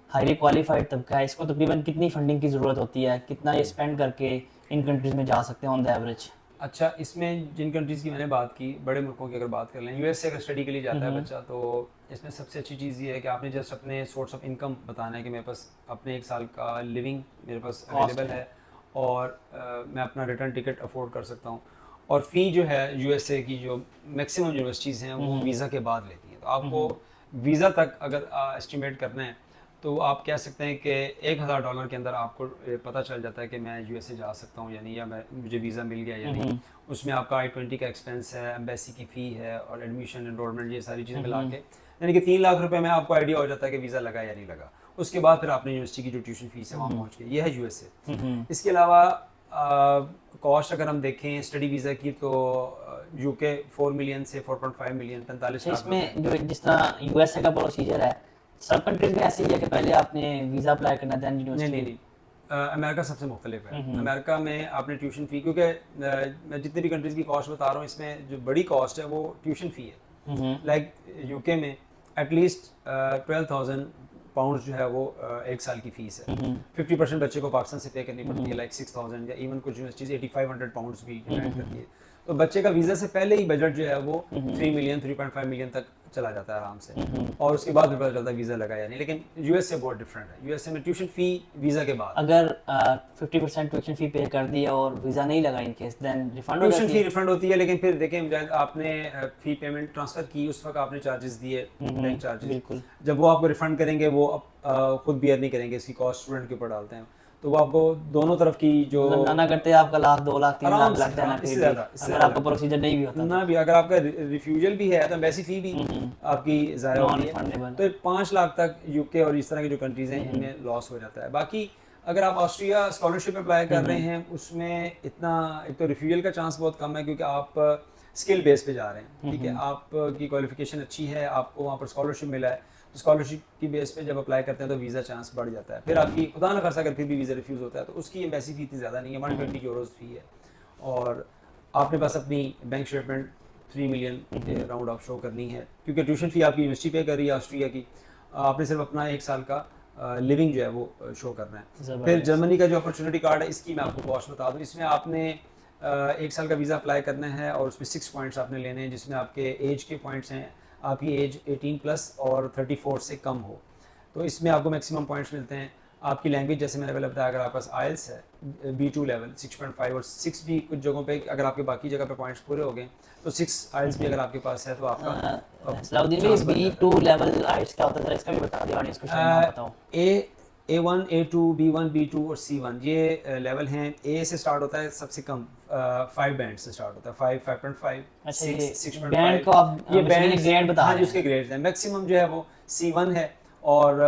हाईली क्वालिफाइड तबका है, इसको तकरीबन कितनी फंडिंग की ज़रूरत होती है, कितना ये स्पेंड करके इन कंट्रीज़ में जा सकते हैं ऑन द एवरेज? अच्छा, इसमें जिन कंट्रीज़ की मैंने बात की, बड़े मुल्कों की अगर बात कर लें, यूएस से अगर स्टडी के लिए जाता है बच्चा, तो इसमें सबसे अच्छी चीज़ ये है कि आपने जस्ट अपने सोर्स ऑफ इनकम बताना है कि मेरे पास अपने 1 साल का लिविंग मेरे पास अवेलेबल है और मैं अपना रिटर्न टिकट अफोर्ड कर सकता हूँ। और फ़ी जो है यूएसए की जो मैक्सिमम यूनिवर्सिटीज़ हैं वो वीज़ा के बाद लेती हैं। तो आपको वीज़ा तक अगर एस्टिमेट करना है तो आप कह सकते हैं कि $1000 के अंदर आपको पता चल जाता है कि मैं यूएसए जा सकता हूँ या नहीं, या मुझे वीज़ा मिल गया या नहीं। उसमें आपका I-20 का एक्सपेंस है, एम्बेसी की फ़ी है और एडमिशन, एनरोलमेंट, ये सारी चीज़ें मिला के यानी कि 3 लाख रुपए में आपको आइडिया हो जाता है कि वीज़ा लगा या नहीं लगा। उसके बाद फिर आपने यूनिवर्सिटी की जो ट्यूशन फीस है वहाँ पहुँच गई। ये है यूएसए। इसके अलावा कॉस्ट अगर हम देखें स्टडी वीज़ा की तो यूके 4 मिलियन से 4.5 मिलियन, 45 लाख। इसमें जो जिस तरह यूएसए का प्रोसीजर है, सब कंट्रीज में ऐसे ही है कि पहले आपने वीज़ा अप्लाई करना था यूनिवर्सिटी? नहीं, अमेरिका सबसे मुख्तलिफ है। अमेरिका में आपने ट्यूशन फ़ी, क्योंकि मैं जितनी भी कंट्रीज़ की कॉस्ट बता रहा हूँ इसमें जो बड़ी कॉस्ट है वो ट्यूशन फ़ी है। लाइक यूके में एटलीस्ट 12,000 पाउंड जो है वो 1 साल की फ़ीस है। 50% बच्चे को पाकिस्तान से पे करनी पड़ती है, लाइक 6,000, या इवन कुछ यूनिवर्सिटीज़ 8500 पाउंड भी डिमांड करती है। तो बच्चे का वीज़ा से पहले ही बजट जो है वो 3 मिलियन, 3.5 मिलियन तक चला जाता है आराम से, और उसके बाद पता चलता है वीज़ा लगा या नहीं। लेकिन यूएस से बहुत डिफरेंट है। यूएस में ट्यूशन फ़ी वीज़ा के बाद, अगर 50% ट्यूशन फ़ी पे कर दिया और वीज़ा नहीं लगा इन केस, देन रिफंड हो जाती है? ट्यूशन फ़ी रिफंड होती है, लेकिन फिर देखें मुजाहिद, आपने फ़ी पेमेंट ट्रांसफ़र की, उस वक्त आपने चार्जेस दिए, बैंक चार्जेस, बिल्कुल। जब वो आपको रिफंड करेंगे वो खुद बियर नहीं करेंगे, इसकी कॉस्ट स्टूडेंट के ऊपर डालते हैं। तो वो आपको दोनों तरफ की जो मतलब ना करते आपका लाख 2 लाख 3 लाख लग जाना इससे फिर ज़्यादा भी, अगर आपका प्रोसीजर नहीं भी होता ना भी, अगर आपका रिफ्यूजल भी है तो एम्बेसी फी भी आपकी ज़ाया नॉन होती है। रिफंडेबल। तो 5 लाख तक यूके और इस तरह की जो कंट्रीज़ हैं इनमें लॉस हो जाता है। बाकी अगर आप ऑस्ट्रिया स्कॉलरशिप अप्लाई कर रहे हैं उसमें इतना, एक तो रिफ्यूजल का चांस बहुत कम है क्योंकि आप स्किल बेस पे जा रहे हैं, ठीक है, आपकी क्वालिफिकेशन अच्छी है, आपको वहाँ पर स्कॉलरशिप मिला है, तो स्कॉलरशिप की बेस पे जब अप्लाई करते हैं तो वीज़ा चांस बढ़ जाता है। फिर आपकी खुदा न खासा अगर फिर भी वीज़ा रिफ्यूज़ होता है तो उसकी एम्बेसी फी इतनी ज़्यादा नहीं है, 120 यूरोज़ फी है, और आपके पास अपनी बैंक स्टेटमेंट 3 मिलियन के राउंड ऑफ शो करनी है क्योंकि ट्यूशन फ़ी आपकी यूनिवर्सिटी पे कर रही है ऑस्ट्रिया की, आपने सिर्फ अपना 1 साल का लिविंग जो है वो शो करना है। फिर जर्मनी का जो अपॉर्चुनिटी कार्ड है इसकी मैं आपको कॉस्ट बता दूँ, इसमें आपने 1 साल का वीज़ा अप्लाई करना है और उसमें 6 पॉइंट्स आपने लेने हैं जिसमें आपके एज के पॉइंट्स हैं, आपकी एज 18 प्लस और 34 से कम हो, तो इसमें आपको मैक्सिमम पॉइंट्स मिलते हैं। आपकी लैंग्वेज जैसे मैंने पहले बताया, अगर आपके पास आइल्स है B2 लेवल 6.5 और 6 भी कुछ जगहों पे, अगर आपके बाकी जगह पे पॉइंट्स पूरे हो गए तो 6 आइल्स भी अगर आपके पास है तो आपका सलाउद्दीन भाई B2 लेवल आइल्स क्या होता है इसका भी बता दिया ऑडियंस को, शायद ना पता हो। A1 A2 B1 B2 और C1 ये लेवल हैं। A से स्टार्ट होता है सबसे कम 5 बैंड से स्टार्ट होता है, 5 5.5 अच्छा, 6 ये 6.5 बैंड को आप ये बेसिकली बैंड ग्रेड बता हाँ रहे जी, हैं। उसके ग्रेड्स हैं। मैक्सिमम जो है वो C1 है और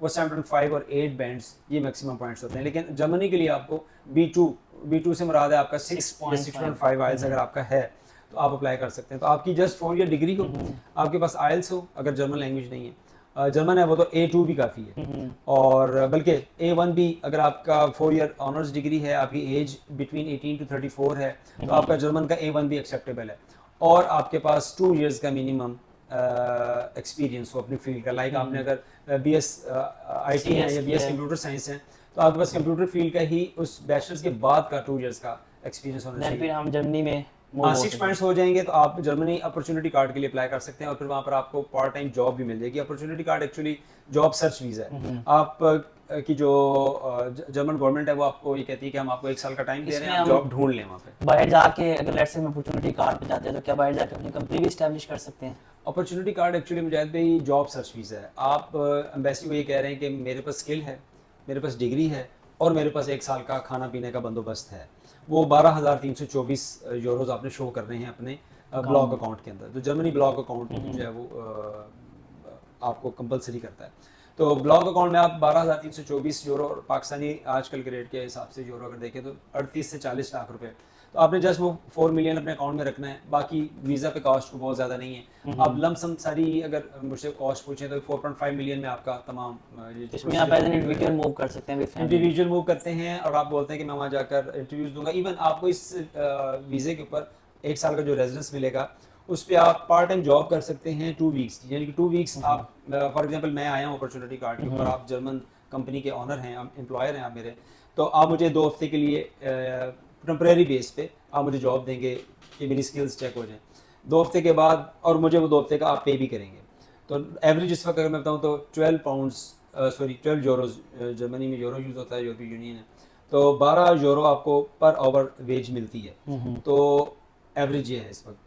वो 7.5 और 8 बैंड्स ये मैक्सिमम पॉइंट्स होते हैं। लेकिन जर्मनी के लिए आपको B2 से मुराद है आपका 6.5 आइल्स अगर आपका है तो आप अप्लाई कर सकते हैं। तो आपकी जस्ट 4 ईयर डिग्री हो, आपके पास आइल्स हो, अगर जर्मन लैंग्वेज नहीं है, जर्मन है वो तो A2 भी काफ़ी है, और बल्कि A1 भी, अगर आपका 4 ईयर ऑनर्स डिग्री है, आपकी एज बिटवीन 18 टू 34 है तो आपका जर्मन का A1 भी एक्सेप्टेबल है, और आपके पास 2 इयर्स का मिनिमम एक्सपीरियंस हो अपनी फील्ड का। लाइक आपने अगर BS IT है या BS कंप्यूटर साइंस है तो आपके पास कंप्यूटर फील्ड का ही उस बैचलर्स के बाद का 2 इयर्स का एक्सपीरियंस होना चाहिए। फिर हम जर्मनी में हाँ, 6 पॉइंट्स हो जाएंगे तो आप जर्मनी अपॉर्चुनिटी कार्ड के लिए अप्लाई कर सकते हैं और फिर वहाँ पर आपको पार्ट टाइम जॉब भी मिल जाएगी। Opportunity card actually job search visa है। आप की जो जर्मन गवर्नमेंट है वो आपको ये कहती है कि हम आपको 1 साल का टाइम दे रहे हैं, आप जॉब ढूंढ लें वहाँ पे। बाहर जाके अगर लेट्स से हम अपॉर्चुनिटी कार्ड पे जाते हैं तो क्या बाहर जाके अपनी कंपनी भी एस्टैब्लिश कर सकते हैं? अपॉर्चुनिटी कार्ड एक्चुअली मुजाहिद भाई जॉब सर्च वीज़ा है। आप एम्बेसी को ये कह रहे हैं कि मेरे पास स्किल है, मेरे पास डिग्री है और मेरे पास 1 साल का खाना पीने का बंदोबस्त है। वो 12,324 यूरोज़ आपने शो करने हैं अपने ब्लॉक अकाउंट के अंदर। तो जर्मनी ब्लॉक अकाउंट जो है वो आपको कंपलसरी करता है। तो ब्लॉक अकाउंट में आप 12,324 यूरो, और पाकिस्तानी आजकल के रेट के हिसाब से यूरो अगर देखें तो 38 से 40 लाख रुपए। तो आपने जस्ट वो 4 मिलियन अपने अकाउंट में रखना है। बाकी वीज़ा पे कॉस्ट बहुत ज़्यादा नहीं है। आप लमसम सारी अगर मुझसे कॉस्ट पूछें तो 4.5 मिलियन में आपका तमाम इसमें आप एज एन इंडिविजुअल मूव कर सकते हैं, इंडिविजुअल मूव करते हैं और आप बोलते हैं कि मैं वहाँ जाकर इंटरव्यूज़ दूंगा। इवन आपको इस वीज़े के ऊपर 1 साल का जो रेजिडेंस मिलेगा उस पर आप पार्ट टाइम जॉब कर सकते हैं 2 वीक्स, यानी कि 2 वीक्स आप, फॉर एग्जांपल मैं आया हूँ अपॉर्चुनिटी कार्ड के ऊपर, आप जर्मन कंपनी के ऑनर हैं, एम्प्लॉयर हैं आप मेरे, तो आप मुझे 2 हफ्ते के लिए टेम्परेरी बेस पे आप मुझे जॉब देंगे कि मेरी स्किल्स चेक हो जाएं 2 हफ्ते के बाद, और मुझे वो 2 हफ्ते का आप पे भी करेंगे। तो एवरेज इस वक्त अगर मैं बताऊँ तो 12 यूरोज़, जर्मनी में यूरो यूज़ होता है, यूरोपीय यूनियन है, तो 12 यूरो आपको पर आवर वेज मिलती है। तो एवरेज ये है इस वक्त।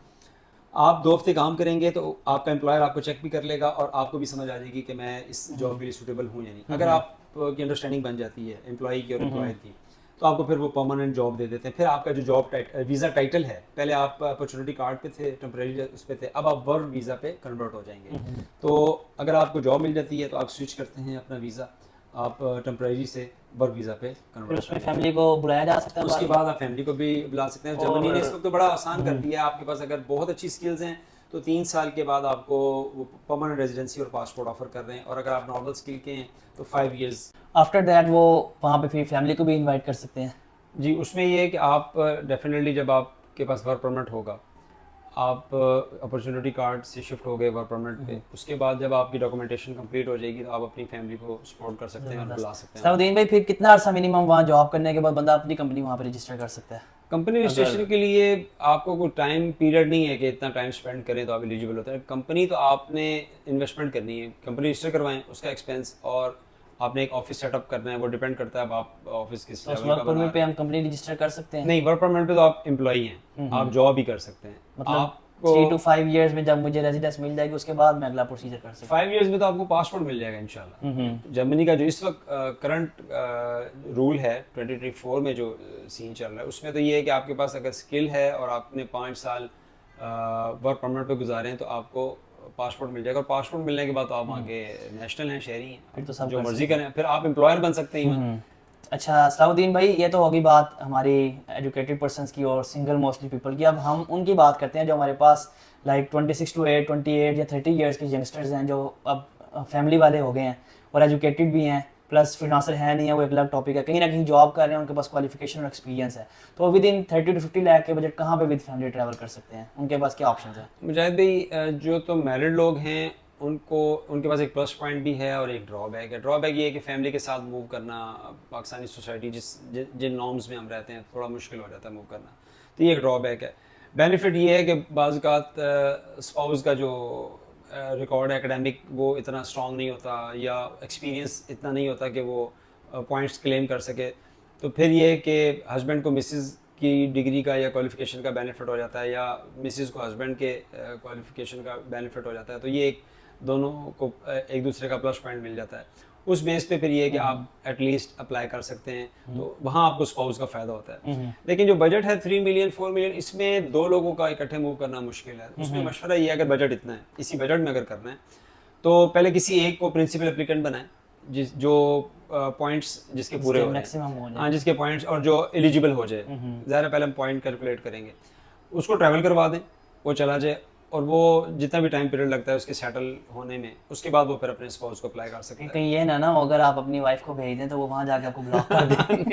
आप 2 हफ्ते काम करेंगे तो आपका एम्प्लॉयर आपको चेक भी कर लेगा और आपको भी समझ आ जाएगी कि मैं इस जॉब के लिए सूटेबल हूँ या नहीं। अगर आपकी अंडरस्टैंडिंग बन जाती है एम्प्लॉई की और एम्प्लॉयर की तो आपको फिर वो परमानेंट जॉब दे देते हैं। फिर आपका जो जॉब वीज़ा टाइटल है, पहले आप अपॉर्चुनिटी कार्ड पे थे, टेम्परेरी उस पे थे, अब आप वर्क वीज़ा पे कन्वर्ट हो जाएंगे। तो अगर आपको जॉब मिल जाती है तो आप स्विच करते हैं अपना वीज़ा, आप टेम्परेरी से वर्क वीज़ा पे कन्वर्ट। उसमें फैमिली को बुलाया जा सकता है, उसके बाद आप फैमिली को भी बुला सकते हैं। जर्मनी ने इस वक्त तो बड़ा आसान कर दिया है। आपके पास अगर बहुत अच्छी स्किल्स हैं तो 3 साल के बाद आपको वो परमानेंट रेजिडेंसी और पासपोर्ट ऑफर कर रहे हैं, और अगर आप नॉर्मल स्किल के हैं तो 5 इयर्स। आफ्टर दैट वो वहाँ पे फिर फैमिली को भी इनवाइट कर सकते हैं। जी, उसमें ये है कि आप डेफिनेटली जब आपके पास वर्क परमिट होगा, आप अपॉर्चुनिटी कार्ड से शिफ्ट हो गए वर्क परमिट पे, उसके बाद जब आपकी डॉक्यूमेंटेशन कंप्लीट हो जाएगी तो आप अपनी फैमिली को सपोर्ट कर सकते हैं और बुला सकते हैं। सलाउद्दीन भाई, फिर कितना अर्सा मिनिमम वहाँ जॉब करने के बाद बंदा अपनी कंपनी वहाँ पे रजिस्टर कर सकता है? कंपनी रजिस्ट्रेशन के लिए आपको कोई टाइम पीरियड नहीं है कि इतना टाइम स्पेंड करें तो आप एलिजिबल होते हैं। कंपनी तो आपने इन्वेस्टमेंट करनी है, कंपनी रजिस्टर करवाएं, उसका एक्सपेंस, और आपने एक ऑफिस सेटअप करना है, वो डिपेंड करता है अब आप ऑफिस किस लेवल का वर्क परमिट पे हम कंपनी रजिस्टर कर सकते हैं? नहीं, वर्क परमिट पे तो आप एम्प्लॉई हैं, आप जॉब ही कर सकते हैं। मतलब आपको 3 to 5 इयर्स में जब मुझे रेजिडेंस मिल जाएगी उसके बाद मैं अगला प्रोसीजर कर सकता 5 इयर्स में तो आपको पासपोर्ट मिल जाएगा इंशाल्लाह। हूँ। जर्मनी का जो इस वक्त करंट रूल है 2024 में जो सीन चल रहा है उसमें तो ये है कि आपके पास अगर स्किल है और आपने 5 साल वर्क परमिट पे गुजारे हैं तो आपको पासपोर्ट मिल जाएगा, और पासपोर्ट मिलने के बाद तो आप वहाँ के नेशनल हैं, शहरी फिर तो हैं, सब जो कर मर्जी करें, फिर आप एम्प्लॉयर बन सकते हैं even। अच्छा सलाउद्दीन भाई, ये तो होगी बात हमारी एजुकेटेड पर्सन्स की और सिंगल मोस्टली पीपल की। अब हम उनकी बात करते हैं जो हमारे पास लाइक 26 to 8, 28 या 30 इयर्स के यंगस्टर्स हैं जो अब फैमिली वाले हो गए हैं और एजुकेटेड भी हैं, प्लस फ्रीलांसर है नहीं है, वो एक अलग टॉपिक है, कहीं ना कहीं जॉब कर रहे हैं, उनके पास क्वालिफिकेशन और एक्सपीरियंस है। तो विद इन 30 to 50 लाख के बजट कहाँ पे विद फैमिली ट्रैवल कर सकते हैं, उनके पास क्या ऑप्शन है? मुजाहिद भाई, जो तो मैरिड लोग हैं उनको, उनके पास एक प्लस पॉइंट भी है और एक ड्रॉबैक है। ड्रॉबैक ये है कि फैमिली के साथ मूव करना पाकिस्तानी सोसाइटी जिन नॉर्म्स में हम रहते हैं थोड़ा मुश्किल हो जाता है मूव करना, तो ये एक ड्रॉबैक है। बेनिफिट ये है कि बाज़ औक़ात स्पाउस का जो रिकॉर्ड है एकेडमिक वो इतना स्ट्रॉन्ग नहीं होता या एक्सपीरियंस इतना नहीं होता कि वो पॉइंट्स क्लेम कर सके, तो फिर ये है कि हस्बैंड को मिसेस की डिग्री का या क्वालिफिकेशन का बेनिफिट हो जाता है या मिसेस को हस्बैंड के क्वालिफिकेशन का बेनिफिट हो जाता है, तो ये एक दोनों को एक दूसरे का प्लस पॉइंट मिल जाता है। उस बेस पे फिर ये है कि आप एटलीस्ट अप्लाई कर सकते हैं, तो वहाँ आपको स्पाउस का फ़ायदा होता है। लेकिन जो बजट है 3 मिलियन 4 मिलियन, इसमें 2 लोगों का इकट्ठे मूव करना मुश्किल है। उसमें मशवरा ये है अगर बजट इतना है, इसी बजट में अगर करना है तो पहले किसी एक को प्रिंसिपल एप्लीकेंट बनाएं जो पॉइंट्स जिसके पूरे हो मैक्सिमम हो जाए, हाँ जिसके पॉइंट्स और जो एलिजिबल हो जाए, ज़्यादा पहले हम पॉइंट कैलकुलेट करेंगे, उसको ट्रैवल करवा दें, वो चला जाए और वो जितना भी टाइम पीरियड लगता है उसके सेटल होने में, उसके बाद वो फिर अपने स्पाउस को अप्लाई कर सकते हैं। कहीं ये ना हो अगर आप अपनी वाइफ को भेज दें तो वो वहाँ जाके आपको ब्लॉक कर दें।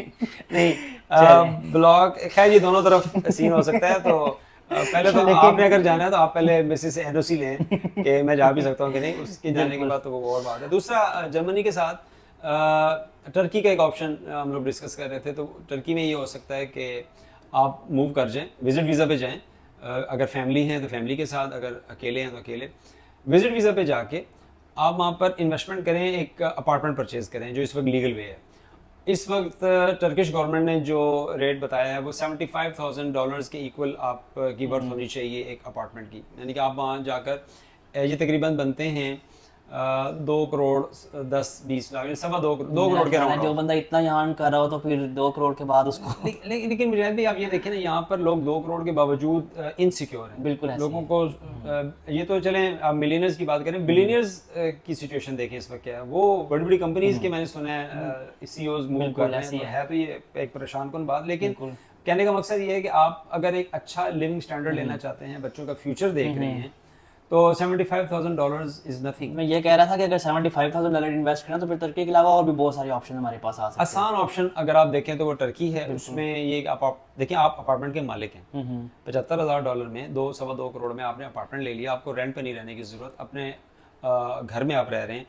नहीं ब्लॉक खैर ये दोनों तरफ सीन हो सकता है, तो पहले तो आपने अगर जाना है तो आप पहले मिसेस से एनओसी लें कि मैं जा भी सकता हूँ कि नहीं, उसके जाने के बाद तो वो और बात है। दूसरा, जर्मनी के साथ टर्की का एक ऑप्शन हम लोग डिस्कस कर रहे थे, तो टर्की में ये हो सकता है कि आप मूव कर जाएं, विजिट वीज़ा पे जाएं, अगर फैमिली हैं तो फैमिली के साथ, अगर अकेले हैं तो अकेले। विजिट वीज़ा पे जाके आप वहाँ पर इन्वेस्टमेंट करें, एक अपार्टमेंट परचेज करें जो इस वक्त लीगल वे है। इस वक्त टर्किश गवर्नमेंट ने जो रेट बताया है वो $75,000 के इक्वल आपकी वर्थ होनी चाहिए एक अपार्टमेंट की, यानी कि आप वहाँ जाकर ये तकरीबन बनते हैं 2 करोड़ 10-20 लाख, 2 करोड़ के राउंड। जो बंदा इतना यहाँ कर रहा हो तो फिर 2 करोड़ के बाद उसको लेकिन मुझे भी आप ये देखें ना, यहाँ पर लोग 2 करोड़ के बावजूद इनसिक्योर हैं। बिल्कुल लोगों को ये तो चलें, आप मिलियनर्स की बात करें, बिलियनर्स की सिचुएशन देखें इस वक्त क्या है। वो बड़ी बड़ी कंपनीज के मैंने सुना है सीईओज मूव कर रहे हैं, है तो ये एक परेशान कौन बात। लेकिन कहने का मकसद ये है कि आप अगर एक अच्छा लिविंग स्टैंडर्ड लेना चाहते हैं, बच्चों का फ्यूचर देख रहे हैं, तो $75,000 इज नथिंग। मैं ये कह रहा था कि अगर $75,000 इन्वेस्ट करें तो फिर टर्की के अलावा और भी बहुत सारे ऑप्शन हमारे पास आ सकते हैं। आसान ऑप्शन अगर आप देखें तो वो टर्की है। उसमें ये आप देखिए, आप अपार्टमेंट के मालिक हैं, $75,000 में 2-2.25 करोड़ में आपने अपार्टमेंट ले लिया, आपको रेंट पे नहीं रहने की जरूरत, अपने घर में आप रह रहे हैं,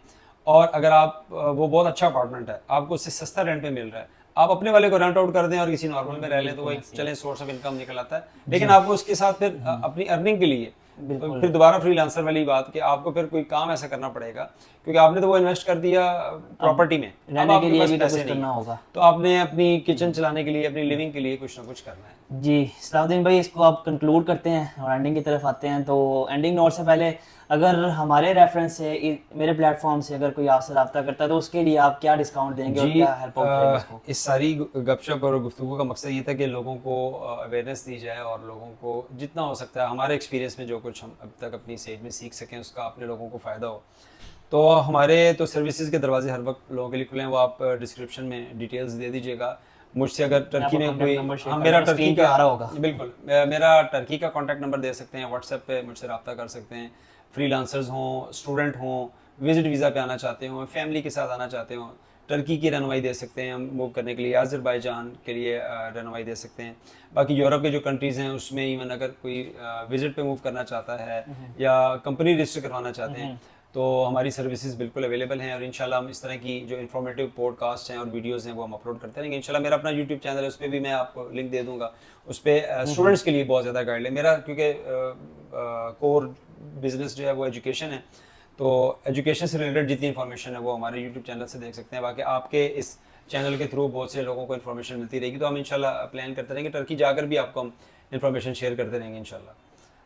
और अगर आप वो बहुत अच्छा अपार्टमेंट है, आपको उससे सस्ता रेंट पे मिल रहा है, आप अपने वाले को रेंट आउट कर दें और किसी नॉर्मल में रह लें तो वो एक चले सोर्स ऑफ इनकम निकल आता है। लेकिन आपको उसके साथ फिर अपनी अर्निंग के लिए फिर दोबारा फ्रीलांसर वाली बात कि आपको फिर कोई काम ऐसा करना पड़ेगा, क्योंकि आपने तो वो इन्वेस्ट कर दिया प्रॉपर्टी में, रहने के लिए भी तो कुछ करना होगा, तो आपने अपनी किचन चलाने के लिए, अपनी लिविंग के लिए कुछ ना कुछ करना है। जी सलाउद्दीन भाई, इसको आप कंक्लूड करते हैं और एंडिंग की तरफ आते हैं। तो एंडिंग नोट से पहले अगर हमारे रेफरेंस से, मेरे प्लेटफॉर्म से अगर कोई आपसे रब्ता करता है तो उसके लिए आप क्या डिस्काउंट देंगे और क्या हेल्प आउट करेंगे उसको? इस सारी गपशप और गुफ्तगू का मकसद ये था कि लोगों को अवेयरनेस दी जाए और लोगों को जितना हो सकता है हमारे एक्सपीरियंस में जो कुछ हम अब तक अपनी स्टेज में सीख सकें उसका अपने लोगों को फ़ायदा हो। तो हमारे तो सर्विसेज के दरवाजे हर वक्त लोगों के लिए खुले हैं, वो आप डिस्क्रिप्शन में डिटेल्स दे दीजिएगा। मुझसे अगर टर्की में कोई, हाँ मेरा टर्की का आ रहा होगा, बिल्कुल मेरा टर्की का कॉन्टैक्ट नंबर दे सकते हैं, व्हाट्सएप पे मुझसे रब्ता कर सकते हैं। फ्रीलांसर्स हों, स्टूडेंट हों, विजिट वीज़ा पे आना चाहते हों, फैमिली के साथ आना चाहते हों, टर्की की रहनुमाई दे सकते हैं हम मूव करने के लिए, अज़रबैजान के लिए रहनुमाई दे सकते हैं। बाकी यूरोप के जो कंट्रीज़ हैं उसमें इवन अगर कोई विजिट पे मूव करना चाहता है या कंपनी रजिस्टर करवाना चाहते हैं तो हमारी सर्विसेज बिल्कुल अवेलेबल हैं, और इंशाल्लाह हम इस तरह की जो इन्फॉर्मेटिव पॉडकास्ट हैं और वीडियोस हैं वो हम अपलोड करते रहेंगे इंशाल्लाह। मेरा अपना यूट्यूब चैनल है, उस पर भी मैं आपको लिंक दे दूंगा। उस पर स्टूडेंट्स के लिए बहुत ज़्यादा गाइड है मेरा, क्योंकि कोर बिजनेस जो है वो एजुकेशन है, तो एजुकेशन से रिलेटेड जितनी इन्फॉर्मेशन है वो हमारे यूट्यूब चैनल से देख सकते हैं। बाकी आपके इस चैनल के थ्रू बहुत से लोगों को इन्फॉर्मेशन मिलती रहेगी, तो हम इंशाल्लाह प्लान करते रहेंगे टर्की जाकर भी आपको हम इन्फॉर्मेशन शेयर करते रहेंगे इंशाल्लाह।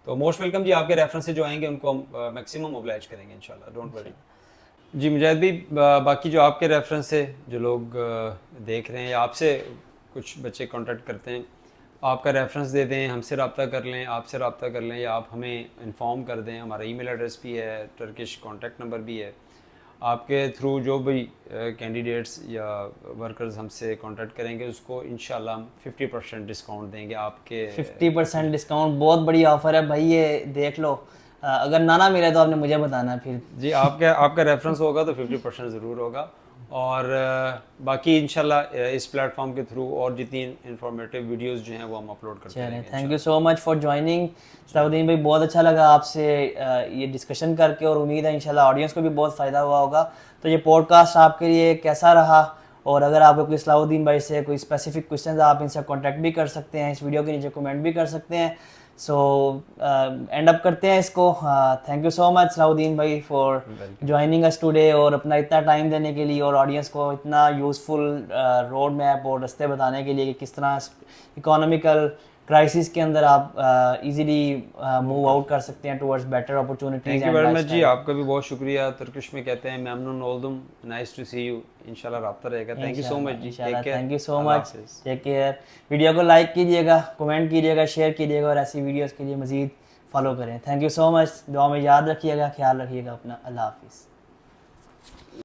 तो मोस्ट वेलकम जी, आपके रेफरेंस से जो आएंगे उनको हम मैक्सिमम ओब्लाइज करेंगे इंशाल्लाह, डोंट वरी। जी मुजाहिद भी, बाकी जो आपके रेफरेंस से जो लोग देख रहे हैं या आपसे कुछ बच्चे कांटेक्ट करते हैं, आपका रेफरेंस दे दें, हमसे रब्ता कर लें, आपसे रब्ता कर लें, या आप हमें इन्फॉर्म कर दें। हमारा ईमेल एड्रेस भी है, टर्किश कॉन्टैक्ट नंबर भी है। आपके थ्रू जो भी कैंडिडेट्स या वर्कर्स हमसे कांटेक्ट करेंगे उसको इंशाल्लाह हम 50% डिस्काउंट देंगे आपके। 50% डिस्काउंट बहुत बड़ी ऑफर है भाई, ये देख लो। अगर ना मिले तो आपने मुझे बताना फिर। जी, आपका आपका रेफरेंस होगा तो 50% ज़रूर होगा। और बाकी इंशाल्लाह इस प्लेटफॉर्म के थ्रू और जितनी इंफॉर्मेटिव वीडियोस जो हैं वो हम अपलोड करते चलें, रहेंगे thank you so much for joining Salahuddin भाई। बहुत अच्छा लगा आपसे ये डिस्कशन करके, और उम्मीद है इंशाल्लाह ऑडियंस को भी बहुत फ़ायदा हुआ होगा। तो ये पॉडकास्ट आपके लिए कैसा रहा, और अगर आपको कोई सलाउद्दीन भाई से कोई स्पेसिफिक क्वेश्चन आप इनसे कॉन्टैक्ट भी कर सकते हैं, इस वीडियो के नीचे कमेंट भी कर सकते हैं। सो एंड अप करते हैं इसको। Thank you so much Salahuddin भाई फॉर ज्वाइनिंग अस टुडे, और अपना इतना टाइम देने के लिए, और ऑडियंस को इतना यूज़फुल रोड मैप और रास्ते बताने के लिए कि किस तरह इकोनॉमिकल क्राइसिस के अंदर आप इजीली मूव आउट कर सकते हैं towards better opportunities. Thank you very much जी, आपका भी बहुत शुक्रिया। तुर्किश में कहते हैं मेमनून ओल्दुम, नाइस टू सी यू। इंशाल्लाह रब्ता रहेगा। थैंक यू सो मच जी, take care. Thank you so much, take care. Video को लाइक कीजिएगा, कमेंट कीजिएगा, शेयर कीजिएगा, और ऐसी वीडियोस के लिए मजीद फॉलो करें। Thank you so much. दुआ में याद रखिएगा, ख्याल रखिएगा अपना। अल्लाह हाफिज़।